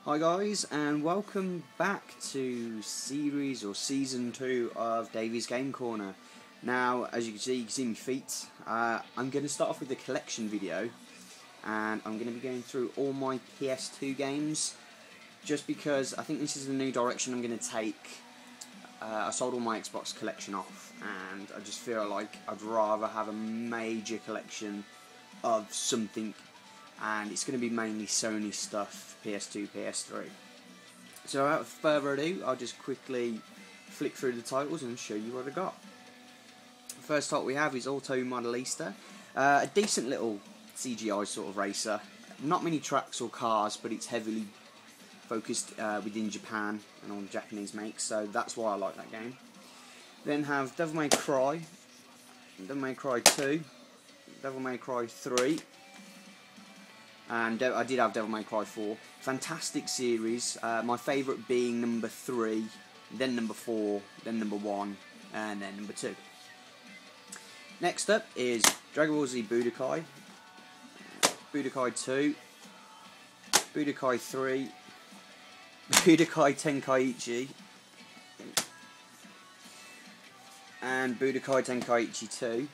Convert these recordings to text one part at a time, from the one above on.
Hi guys, and welcome back to series or season 2 of Davey's Game Corner. Now, as you can see my feet. I'm going to start off with the collection video, and I'm going to be going through all my PS2 games, just because I think this is the new direction I'm going to take. I sold all my Xbox collection off, and I just feel like I'd rather have a major collection of something. And it's going to be mainly Sony stuff, PS2, PS3. So without further ado, I'll just quickly flick through the titles and show you what I got. The first title we have is Auto Modelista, a decent little CGI sort of racer. Not many tracks or cars, but it's heavily focused within Japan and on Japanese makes, so that's why I like that game. Then have Devil May Cry, Devil May Cry 2, Devil May Cry 3, and I did have Devil May Cry 4. Fantastic series, my favourite being number 3, then number 4, then number 1, and then number 2. Next up is Dragon Ball Z Budokai, Budokai 2, Budokai 3, Budokai Tenkaichi, and Budokai Tenkaichi 2.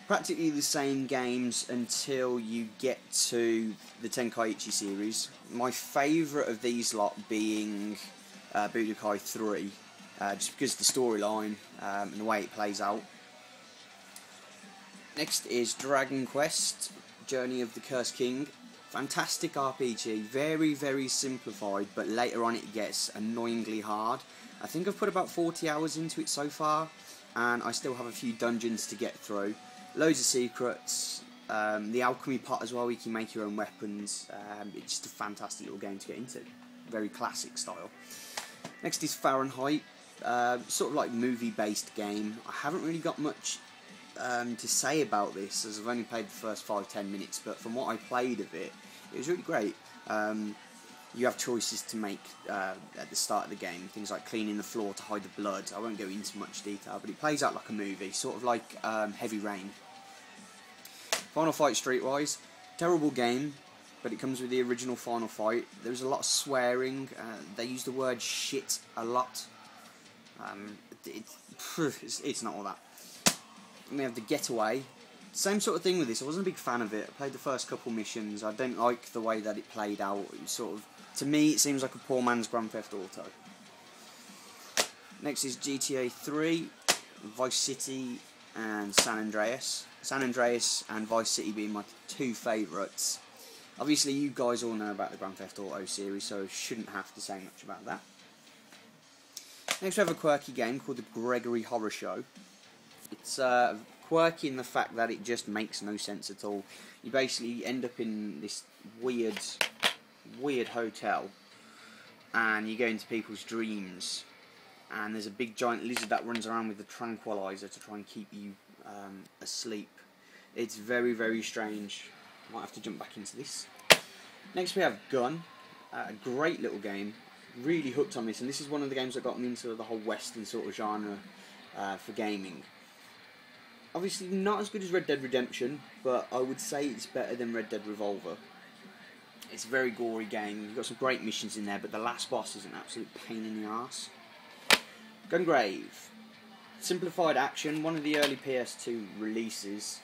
Practically the same games until you get to the Tenkaichi series. My favourite of these lot being Budokai 3, just because of the storyline and the way it plays out. Next is Dragon Quest, Journey of the Cursed King. Fantastic RPG, very, very simplified, but later on it gets annoyingly hard. I think I've put about 40 hours into it so far, and I still have a few dungeons to get through. Loads of secrets, the alchemy pot as well, where you can make your own weapons. It's just a fantastic little game to get into, very classic style. Next is Fahrenheit, sort of like movie-based game. I haven't really got much to say about this, as I've only played the first 5-10 minutes, but from what I played of it, it was really great. You have choices to make at the start of the game, things like cleaning the floor to hide the blood. I won't go into much detail, but it plays out like a movie, sort of like Heavy Rain. Final Fight Streetwise, terrible game, but it comes with the original Final Fight. There's a lot of swearing, they use the word shit a lot. It's not all that. And we have The Getaway. Same sort of thing with this. I wasn't a big fan of it. I played the first couple missions. I don't like the way that it played out. It was sort of, to me, it seems like a poor man's Grand Theft Auto. Next is GTA 3, Vice City, and San Andreas. San Andreas and Vice City being my two favourites. Obviously, you guys all know about the Grand Theft Auto series, so I shouldn't have to say much about that. Next, we have a quirky game called the Gregory Horror Show. It's quirky in the fact that it just makes no sense at all. You basically end up in this weird hotel, and you go into people's dreams, and there's a big giant lizard that runs around with a tranquilizer to try and keep you asleep. It's very, very strange. Might have to jump back into this. Next we have Gun, a great little game. Really hooked on this, and this is one of the games that got me into the whole Western sort of genre for gaming. Obviously not as good as Red Dead Redemption, but I would say it's better than Red Dead Revolver. It's a very gory game. You've got some great missions in there, but the last boss is an absolute pain in the arse. Gungrave, simplified action, one of the early PS2 releases.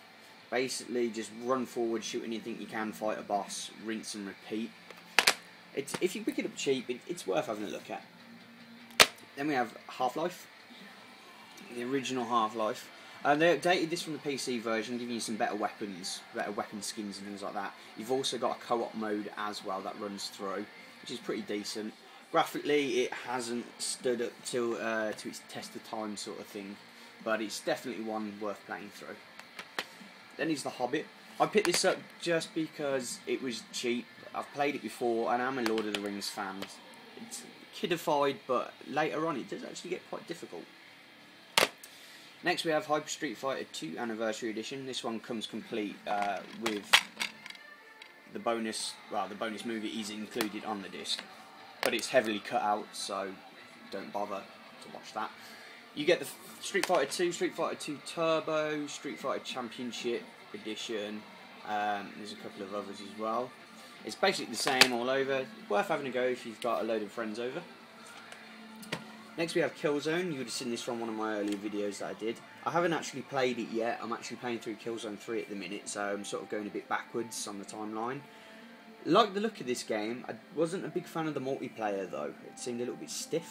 Basically just run forward, shoot anything you can, fight a boss, rinse and repeat. If you pick it up cheap, it's worth having a look at. Then we have Half-Life, the original Half-Life. They updated this from the PC version, giving you some better weapon skins and things like that. You've also got a co-op mode as well that runs through, which is pretty decent. Graphically, it hasn't stood up to its test of time sort of thing, but it's definitely one worth playing through. Then is The Hobbit. I picked this up just because it was cheap. I've played it before, and I'm a Lord of the Rings fan. It's kidified, but later on it does actually get quite difficult. Next we have Hyper Street Fighter 2 Anniversary Edition. This one comes complete with the bonus, well, the bonus movie is included on the disc, but it's heavily cut out, so don't bother to watch that. You get the Street Fighter 2, Street Fighter 2 Turbo, Street Fighter Championship Edition, there's a couple of others as well. It's basically the same all over. Worth having a go if you've got a load of friends over. Next we have Killzone. You would have seen this from one of my earlier videos that I did. I haven't actually played it yet. I'm actually playing through Killzone 3 at the minute, so I'm sort of going a bit backwards on the timeline. Like the look of this game. I wasn't a big fan of the multiplayer though. It seemed a little bit stiff.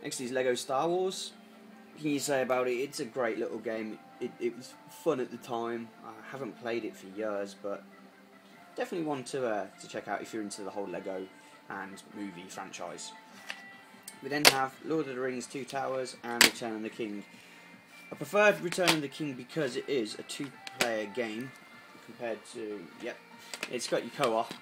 Next is Lego Star Wars. What can you say about it? It's a great little game. It was fun at the time. I haven't played it for years, but definitely one to check out if you're into the whole Lego and movie franchise. We then have Lord of the Rings, Two Towers, and Return of the King. I preferred Return of the King because it is a two-player game compared to, it's got your co-op,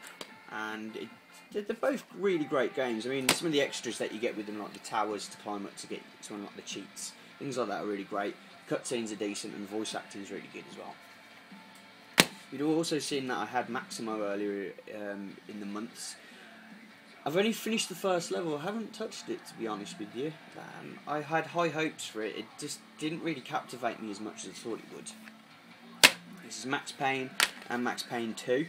and they're both really great games. I mean, some of the extras that you get with them, like the towers to climb up to get to unlock the cheats, things like that are really great. Cutscenes are decent, and the voice acting is really good as well. You'd also seen that I had Maximo earlier in the months. I've only finished the first level. I haven't touched it, to be honest with you. I had high hopes for it. It just didn't really captivate me as much as I thought it would. This is Max Payne and Max Payne 2.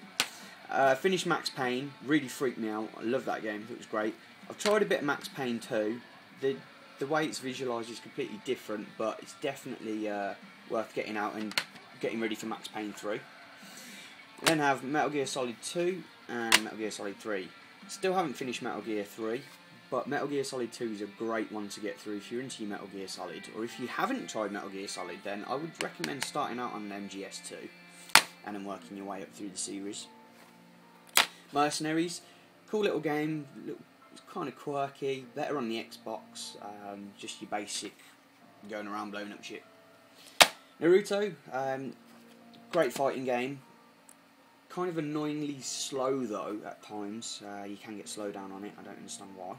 Finished Max Payne. Really freaked me out. I love that game. It was great. I've tried a bit of Max Payne 2. The way it's visualised is completely different, but it's definitely worth getting out and getting ready for Max Payne 3. We then have Metal Gear Solid 2 and Metal Gear Solid 3. Still haven't finished Metal Gear 3, but Metal Gear Solid 2 is a great one to get through if you're into your Metal Gear Solid, or if you haven't tried Metal Gear Solid, then I would recommend starting out on MGS2 and then working your way up through the series. Mercenaries, cool little game, it's kind of quirky, better on the Xbox, just your basic going around blowing up shit. Naruto, great fighting game. Kind of annoyingly slow though at times. You can get slowed down on it. I don't understand why.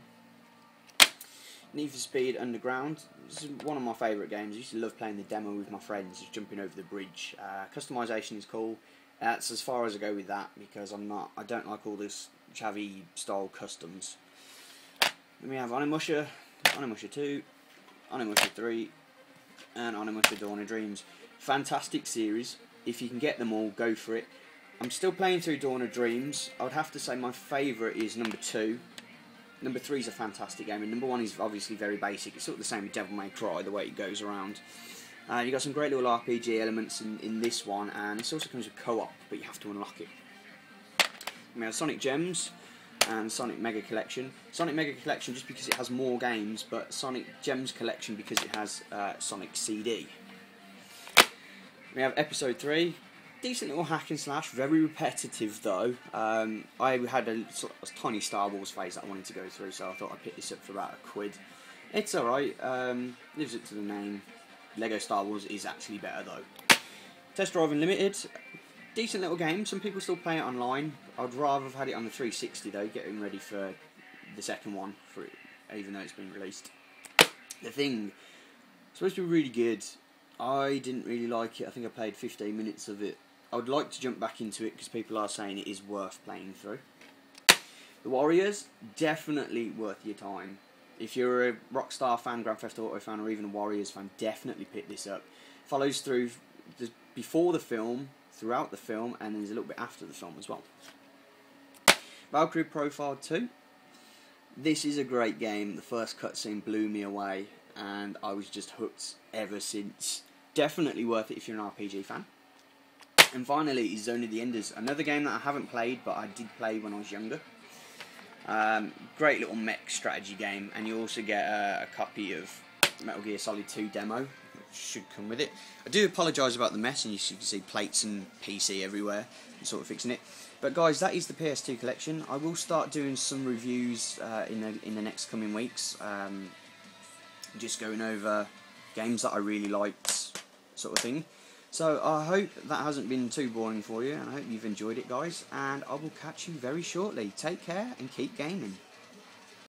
Need for Speed Underground. This is one of my favourite games. I used to love playing the demo with my friends, just jumping over the bridge. Customization is cool. That's as far as I go with that because I don't like all this chavvy style customs. Then we have Onimusha, Onimusha 2, Onimusha 3, and Onimusha Dawn of Dreams. Fantastic series. If you can get them all, go for it. I'm still playing through Dawn of Dreams. I would have to say my favourite is number 2. Number 3 is a fantastic game, and number 1 is obviously very basic. It's sort of the same with Devil May Cry, the way it goes around. You've got some great little RPG elements in this one, and this also comes with co-op, but you have to unlock it. We have Sonic Gems and Sonic Mega Collection. Sonic Mega Collection just because it has more games, but Sonic Gems Collection because it has Sonic CD. We have Episode 3. Decent little hack and slash, very repetitive though. I had a sort of tiny Star Wars phase that I wanted to go through, so I thought I'd pick this up for about £1. It's alright, lives up to the name. Lego Star Wars is actually better though. Test Drive Unlimited, decent little game. Some people still play it online. I'd rather have had it on the 360 though, getting ready for the second one, even though it's been released. The Thing, supposed to be really good. I didn't really like it. I think I played 15 minutes of it. I would like to jump back into it because people are saying it is worth playing through. The Warriors, definitely worth your time. If you're a Rockstar fan, Grand Theft Auto fan, or even a Warriors fan, definitely pick this up. Follows through before the film, throughout the film, and there's a little bit after the film as well. Valkyrie Profile 2. This is a great game. The first cutscene blew me away, and I was just hooked ever since. Definitely worth it if you're an RPG fan. And finally is Zone of the Enders, another game that I haven't played, but I did play when I was younger. Great little mech strategy game, and you also get a copy of Metal Gear Solid 2 demo, which should come with it. I do apologise about the mess, and you can see plates and PC everywhere, and sort of fixing it. But guys, that is the PS2 collection. I will start doing some reviews in the next coming weeks, just going over games that I really liked, sort of thing. So I hope that hasn't been too boring for you, and I hope you've enjoyed it, guys, and I will catch you very shortly. Take care and keep gaming.